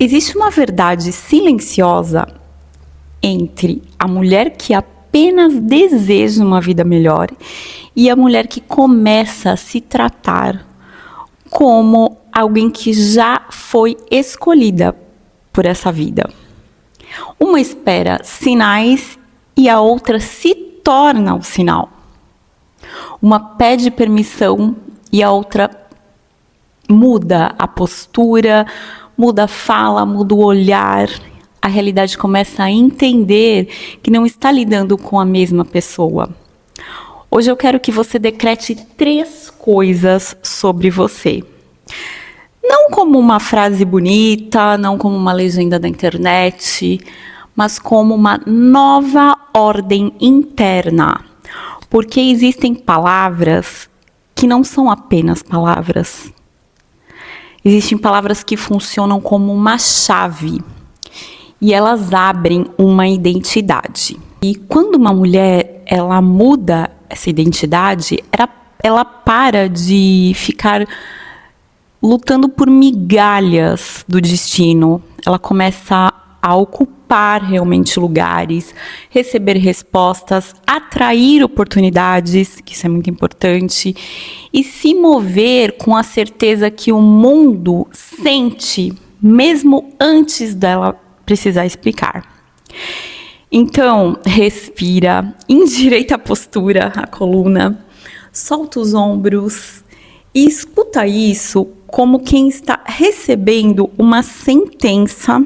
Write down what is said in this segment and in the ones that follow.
Existe uma verdade silenciosa entre a mulher que apenas deseja uma vida melhor e a mulher que começa a se tratar como alguém que já foi escolhida por essa vida. Uma espera sinais e a outra se torna o sinal. Uma pede permissão e a outra muda a postura, muda a fala, muda o olhar. A realidade começa a entender que não está lidando com a mesma pessoa. Hoje eu quero que você decrete 3 coisas sobre você. Não como uma frase bonita, não como uma legenda da internet, mas como uma nova ordem interna. Porque existem palavras que não são apenas palavras. Existem palavras que funcionam como uma chave e elas abrem uma identidade. E quando uma mulher ela muda essa identidade, ela para de ficar lutando por migalhas do destino. Ela começa a ocupar realmente lugares, receber respostas, atrair oportunidades, que isso é muito importante, e se mover com a certeza que o mundo sente, mesmo antes dela precisar explicar. Então, respira, endireita a postura, a coluna, solta os ombros e escuta isso como quem está recebendo uma sentença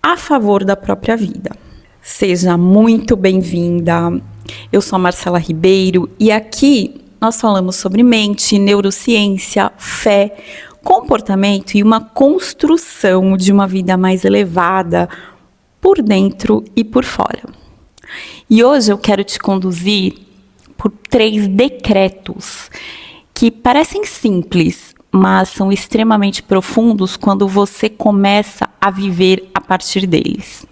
a favor da própria vida. Seja muito bem-vinda. Eu sou a Marcela Ribeiro e aqui nós falamos sobre mente, neurociência, fé, comportamento e uma construção de uma vida mais elevada por dentro e por fora. E hoje eu quero te conduzir por 3 decretos que parecem simples, mas são extremamente profundos quando você começa a viver a partir deles.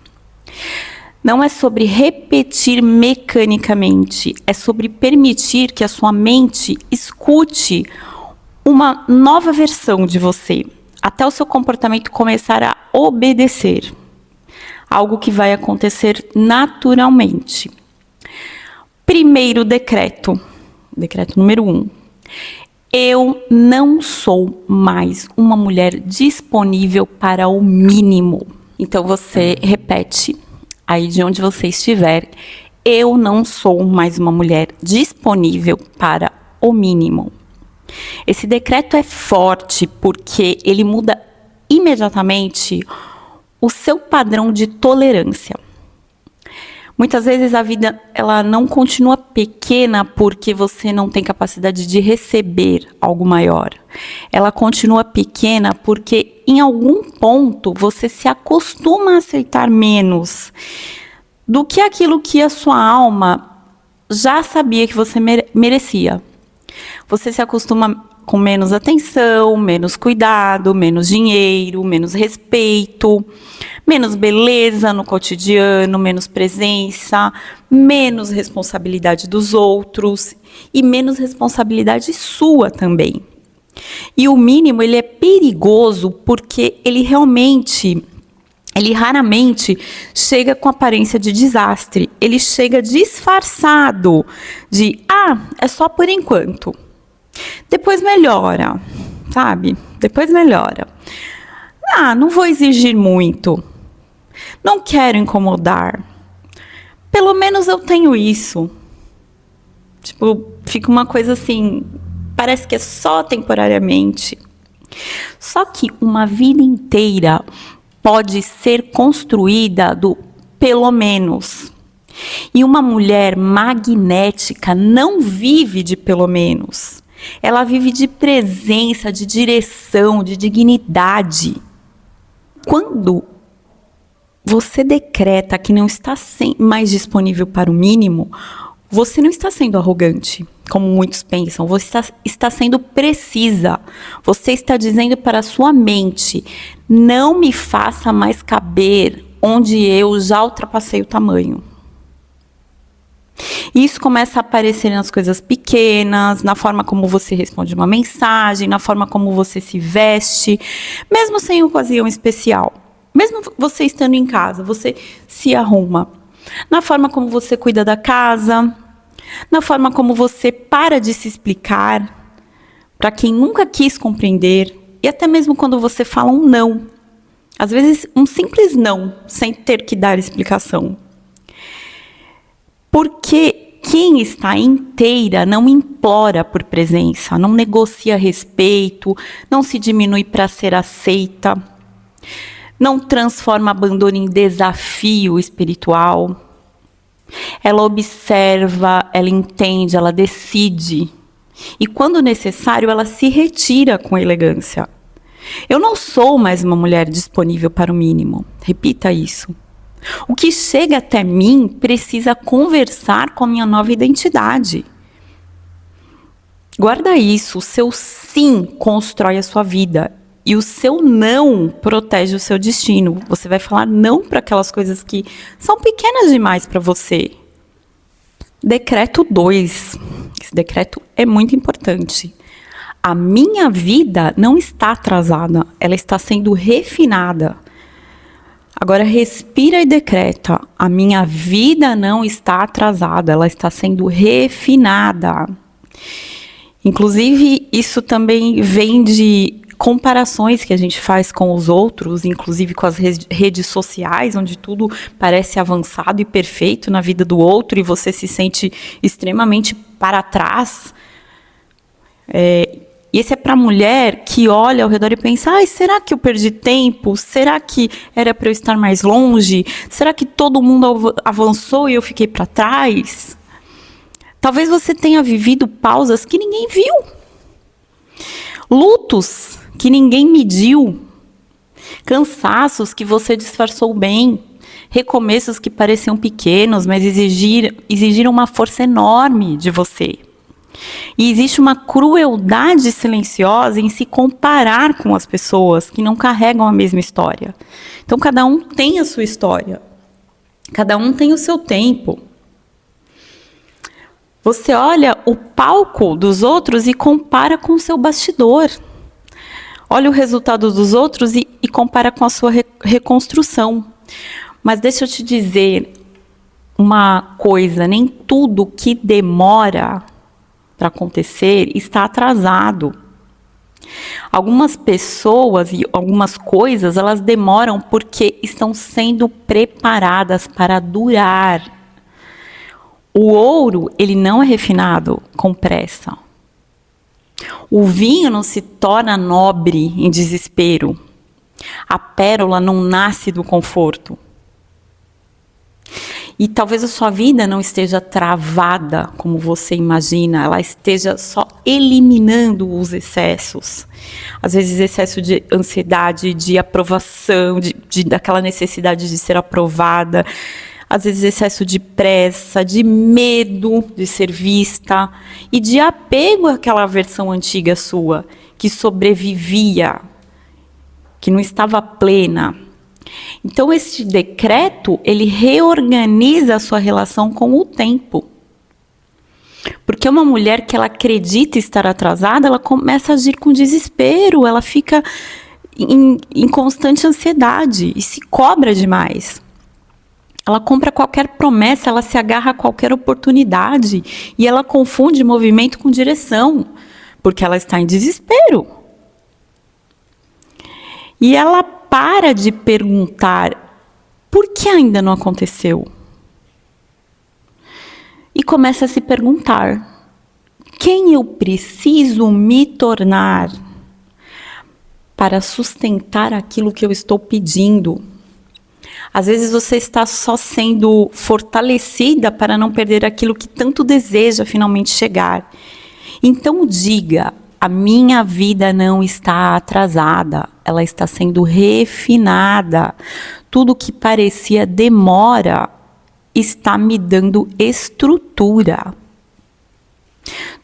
Não é sobre repetir mecanicamente, é sobre permitir que a sua mente escute uma nova versão de você, até o seu comportamento começar a obedecer. Algo que vai acontecer naturalmente. Primeiro decreto número 1. Eu não sou mais uma mulher disponível para o mínimo. Então você repete aí de onde você estiver. Eu não sou mais uma mulher disponível para o mínimo. Esse decreto é forte porque ele muda imediatamente o seu padrão de tolerância. Muitas vezes a vida ela não continua pequena porque você não tem capacidade de receber algo maior. Ela continua pequena porque em algum ponto você se acostuma a aceitar menos do que aquilo que a sua alma já sabia que você merecia. Você se acostuma com menos atenção, menos cuidado, menos dinheiro, menos respeito, menos beleza no cotidiano, menos presença, menos responsabilidade dos outros e menos responsabilidade sua também. E o mínimo, ele é perigoso porque ele raramente chega com aparência de desastre. Ele chega disfarçado de, é só por enquanto. Depois melhora, sabe? Depois melhora. Não vou exigir muito. Não quero incomodar. Pelo menos eu tenho isso. Fica uma coisa assim, parece que é só temporariamente. Só que uma vida inteira pode ser construída do pelo menos. E uma mulher magnética não vive de pelo menos. Ela vive de presença, de direção, de dignidade. Quando você decreta que não está mais disponível para o mínimo, você não está sendo arrogante, como muitos pensam. Você está sendo precisa. Você está dizendo para a sua mente, não me faça mais caber onde eu já ultrapassei o tamanho. E isso começa a aparecer nas coisas pequenas, na forma como você responde uma mensagem, na forma como você se veste, mesmo sem ocasião especial. Mesmo você estando em casa, você se arruma. Na forma como você cuida da casa, na forma como você para de se explicar para quem nunca quis compreender, e até mesmo quando você fala um não. Às vezes, um simples não, sem ter que dar explicação. Porque quem está inteira não implora por presença, não negocia respeito, não se diminui para ser aceita, não transforma abandono em desafio espiritual. Ela observa, ela entende, ela decide. E quando necessário, ela se retira com elegância. Eu não sou mais uma mulher disponível para o mínimo. Repita isso. O que chega até mim precisa conversar com a minha nova identidade. Guarda isso. O seu sim constrói a sua vida. E o seu não protege o seu destino. Você vai falar não para aquelas coisas que são pequenas demais para você. Decreto 2. Esse decreto é muito importante. A minha vida não está atrasada, ela está sendo refinada. Agora respira e decreta. A minha vida não está atrasada, ela está sendo refinada. Inclusive, isso também vem de comparações que a gente faz com os outros, inclusive com as redes sociais, onde tudo parece avançado e perfeito na vida do outro e você se sente extremamente para trás. E esse é para a mulher que olha ao redor e pensa, será que eu perdi tempo? Será que era para eu estar mais longe? Será que todo mundo avançou e eu fiquei para trás? Talvez você tenha vivido pausas que ninguém viu. Lutos que ninguém mediu. Cansaços que você disfarçou bem. Recomeços que pareciam pequenos, mas exigiram uma força enorme de você. E existe uma crueldade silenciosa em se comparar com as pessoas que não carregam a mesma história. Então, cada um tem a sua história. Cada um tem o seu tempo. Você olha o palco dos outros e compara com o seu bastidor. Olha o resultado dos outros e compara com a sua reconstrução. Mas deixa eu te dizer uma coisa, nem tudo que demora para acontecer está atrasado. Algumas pessoas e algumas coisas, elas demoram porque estão sendo preparadas para durar. O ouro, ele não é refinado com pressa. O vinho não se torna nobre em desespero. A pérola não nasce do conforto. E talvez a sua vida não esteja travada como você imagina, ela esteja só eliminando os excessos. Às vezes excesso de ansiedade, de aprovação, daquela necessidade de ser aprovada. Às vezes excesso de pressa, de medo de ser vista e de apego àquela versão antiga sua, que sobrevivia, que não estava plena. Então, esse decreto, ele reorganiza a sua relação com o tempo. Porque uma mulher que ela acredita estar atrasada, ela começa a agir com desespero, ela fica em constante ansiedade e se cobra demais. Ela compra qualquer promessa, ela se agarra a qualquer oportunidade e ela confunde movimento com direção, porque ela está em desespero. E ela para de perguntar por que ainda não aconteceu. E começa a se perguntar: quem eu preciso me tornar para sustentar aquilo que eu estou pedindo? Às vezes você está só sendo fortalecida para não perder aquilo que tanto deseja finalmente chegar. Então diga: a minha vida não está atrasada, ela está sendo refinada. Tudo que parecia demora está me dando estrutura.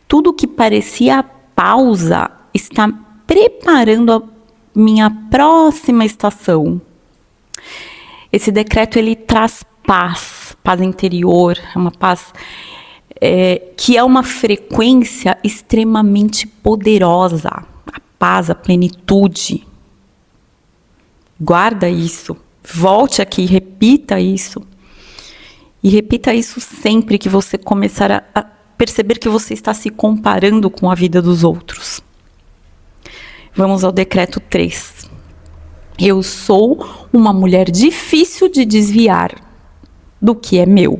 Tudo que parecia pausa está preparando a minha próxima estação. Esse decreto, ele traz paz, paz interior, uma paz que é uma frequência extremamente poderosa. A paz, a plenitude. Guarda isso. Volte aqui, repita isso. E repita isso sempre que você começar a perceber que você está se comparando com a vida dos outros. Vamos ao decreto 3. Eu sou uma mulher difícil de desviar do que é meu.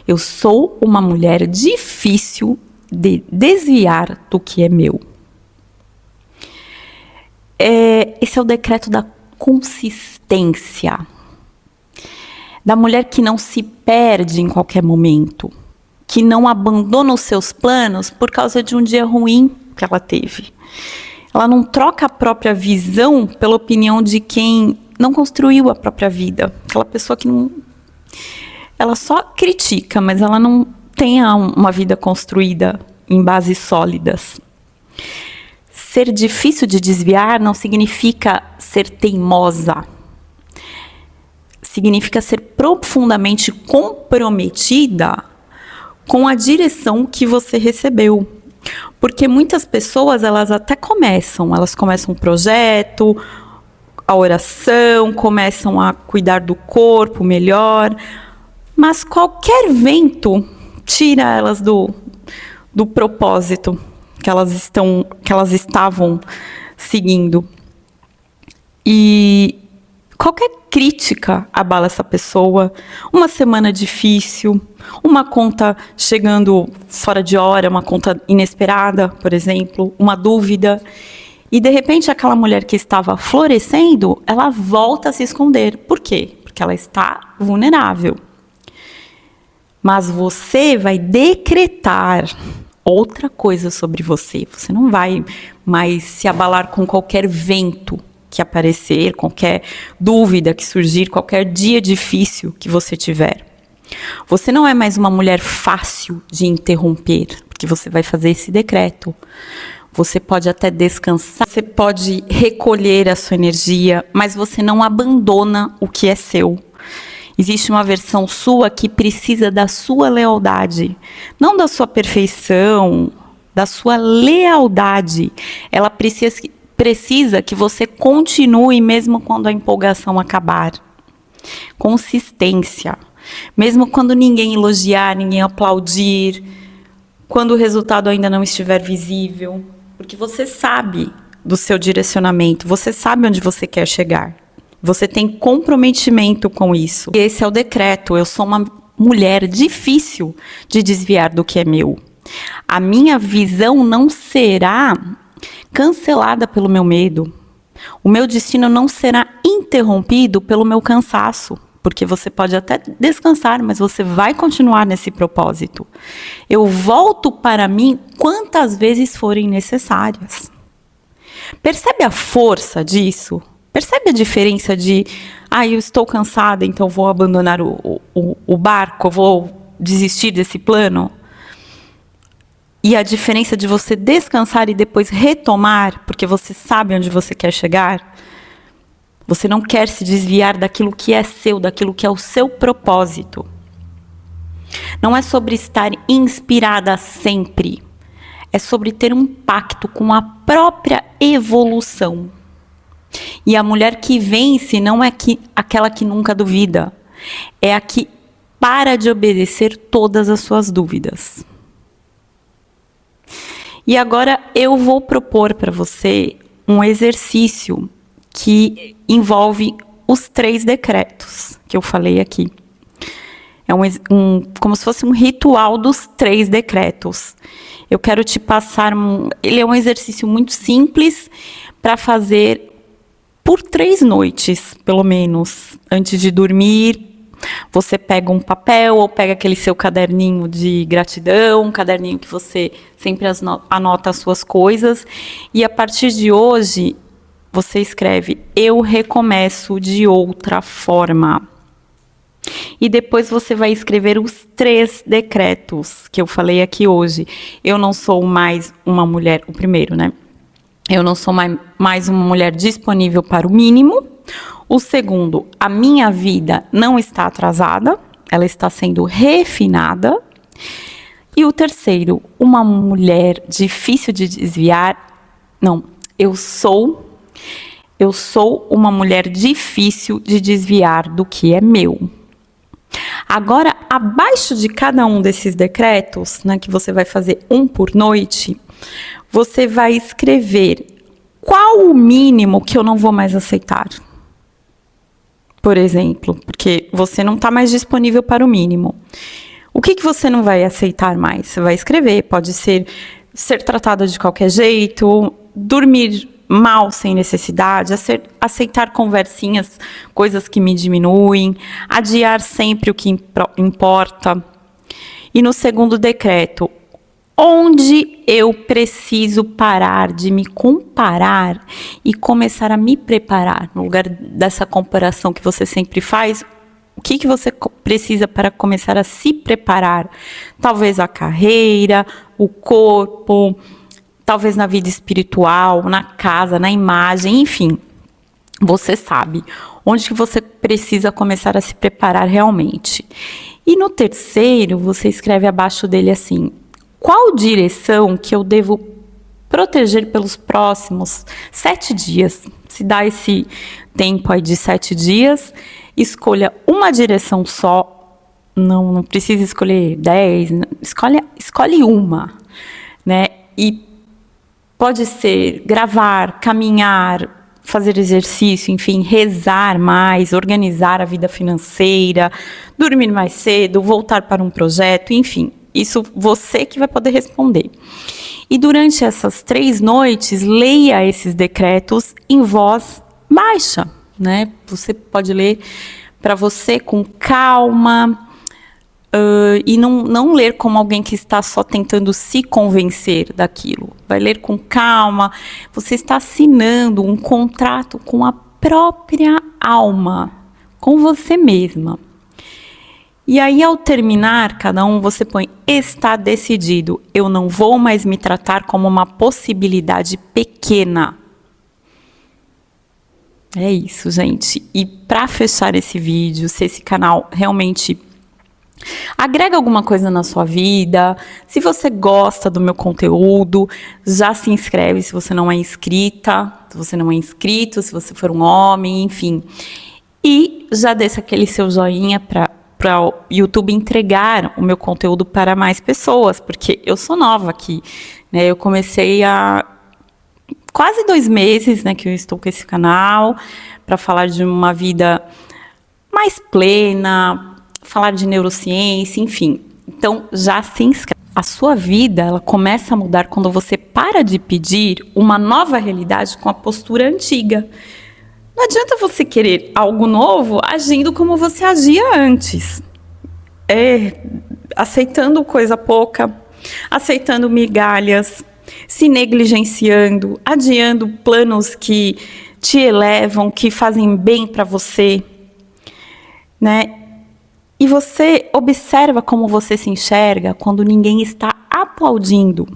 Eu sou uma mulher difícil de desviar do que é meu. Esse é o decreto da consistência. Da mulher que não se perde em qualquer momento. Que não abandona os seus planos por causa de um dia ruim que ela teve. Ela não troca a própria visão pela opinião de quem não construiu a própria vida. Aquela pessoa que não... Ela só critica, mas ela não tem uma vida construída em bases sólidas. Ser difícil de desviar não significa ser teimosa. Significa ser profundamente comprometida com a direção que você recebeu. Porque muitas pessoas, elas começam um projeto, a oração, começam a cuidar do corpo melhor, mas qualquer vento tira elas do propósito que elas estavam seguindo. E qualquer crítica abala essa pessoa. Uma semana difícil, uma conta chegando fora de hora, uma conta inesperada, por exemplo, uma dúvida. E, de repente, aquela mulher que estava florescendo, ela volta a se esconder. Por quê? Porque ela está vulnerável. Mas você vai decretar outra coisa sobre você. Você não vai mais se abalar com qualquer vento que aparecer, qualquer dúvida que surgir, qualquer dia difícil que você tiver. Você não é mais uma mulher fácil de interromper, porque você vai fazer esse decreto. Você pode até descansar, você pode recolher a sua energia, mas você não abandona o que é seu. Existe uma versão sua que precisa da sua lealdade, não da sua perfeição, da sua lealdade. Ela precisa que você continue mesmo quando a empolgação acabar. Consistência. Mesmo quando ninguém elogiar, ninguém aplaudir, quando o resultado ainda não estiver visível. Porque você sabe do seu direcionamento, você sabe onde você quer chegar. Você tem comprometimento com isso. E esse é o decreto. Eu sou uma mulher difícil de desviar do que é meu. A minha visão não será cancelada pelo meu medo. O meu destino não será interrompido pelo meu cansaço. Porque você pode até descansar, mas você vai continuar nesse propósito. Eu volto para mim quantas vezes forem necessárias. Percebe a força disso? Percebe a diferença de, eu estou cansada, então vou abandonar o barco, eu vou desistir desse plano? E a diferença de você descansar e depois retomar, porque você sabe onde você quer chegar? Você não quer se desviar daquilo que é seu, daquilo que é o seu propósito. Não é sobre estar inspirada sempre. É sobre ter um pacto com a própria evolução. E a mulher que vence não é aquela que nunca duvida. É a que para de obedecer todas as suas dúvidas. E agora eu vou propor para você um exercício que envolve os 3 decretos que eu falei aqui. É como se fosse um ritual dos 3 decretos. Eu quero te passar ele é um exercício muito simples para fazer por 3 noites, pelo menos, antes de dormir. Você pega um papel ou pega aquele seu caderninho de gratidão, um caderninho que você sempre anota as suas coisas. E a partir de hoje, você escreve, eu recomeço de outra forma. E depois você vai escrever os 3 decretos que eu falei aqui hoje. Eu não sou mais uma mulher, o primeiro, né? Eu não sou mais uma mulher disponível para o mínimo. O segundo, a minha vida não está atrasada, ela está sendo refinada. E o terceiro, uma mulher difícil de desviar. Não, eu sou uma mulher difícil de desviar do que é meu. Agora, abaixo de cada um desses decretos, né, que você vai fazer um por noite, você vai escrever qual o mínimo que eu não vou mais aceitar. Por exemplo, porque você não está mais disponível para o mínimo. O que você não vai aceitar mais? Você vai escrever, pode ser tratada de qualquer jeito, dormir mal sem necessidade, aceitar conversinhas, coisas que me diminuem, adiar sempre o que importa. E no segundo decreto, onde eu preciso parar de me comparar e começar a me preparar, no lugar dessa comparação que você sempre faz. O que você precisa para começar a se preparar? Talvez a carreira, o corpo, talvez na vida espiritual, na casa, na imagem, enfim. Você sabe onde que você precisa começar a se preparar realmente. E no terceiro, você escreve abaixo dele assim: qual direção que eu devo proteger pelos próximos 7 dias? Se dá esse tempo aí de 7 dias, escolha uma direção só, não precisa escolher 10, escolhe uma, né? E pode ser gravar, caminhar, fazer exercício, enfim, rezar mais, organizar a vida financeira, dormir mais cedo, voltar para um projeto, enfim, isso você que vai poder responder. E durante essas 3 noites, leia esses decretos em voz baixa, né? Você pode ler para você com calma e não ler como alguém que está só tentando se convencer daquilo. Vai ler com calma. Você está assinando um contrato com a própria alma, com você mesma. E aí, ao terminar, cada um, você põe: está decidido, eu não vou mais me tratar como uma possibilidade pequena. É isso, gente. E para fechar esse vídeo, se esse canal realmente agrega alguma coisa na sua vida, se você gosta do meu conteúdo, já se inscreve se você não é inscrita, se você não é inscrito, se você for um homem, enfim. E já deixa aquele seu joinha para o YouTube entregar o meu conteúdo para mais pessoas, porque eu sou nova aqui, né? Eu comecei há quase 2 meses, né, que eu estou com esse canal, para falar de uma vida mais plena, falar de neurociência, enfim. Então, já se inscreve. A sua vida, ela começa a mudar quando você para de pedir uma nova realidade com a postura antiga. Não adianta você querer algo novo agindo como você agia antes. Aceitando coisa pouca, aceitando migalhas, se negligenciando, adiando planos que te elevam, que fazem bem para você, né? E você observa como você se enxerga quando ninguém está aplaudindo.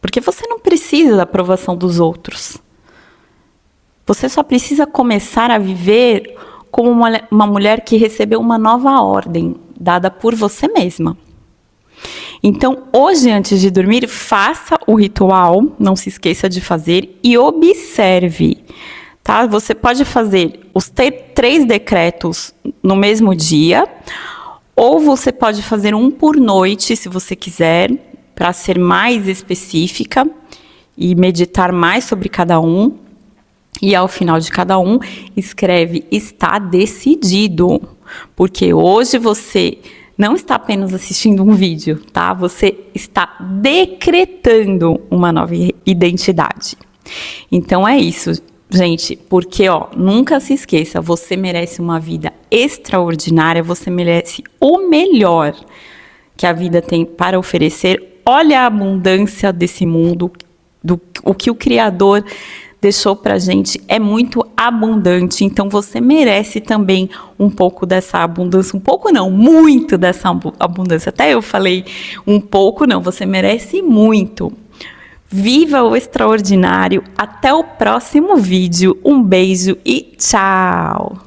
Porque você não precisa da aprovação dos outros. Você só precisa começar a viver como uma mulher que recebeu uma nova ordem, dada por você mesma. Então, hoje, antes de dormir, faça o ritual, não se esqueça de fazer e observe, tá? Você pode fazer os 3 decretos no mesmo dia, ou você pode fazer um por noite, se você quiser, para ser mais específica e meditar mais sobre cada um. E ao final de cada um, escreve: está decidido. Porque hoje você não está apenas assistindo um vídeo, tá? Você está decretando uma nova identidade. Então é isso, gente. Porque, nunca se esqueça, você merece uma vida extraordinária, você merece o melhor que a vida tem para oferecer. Olha a abundância desse mundo, o que o Criador deixou pra gente é muito abundante, então você merece também um pouco dessa abundância, um pouco não, muito dessa abundância. Até eu falei um pouco não, você merece muito. Viva o extraordinário, até o próximo vídeo, um beijo e tchau!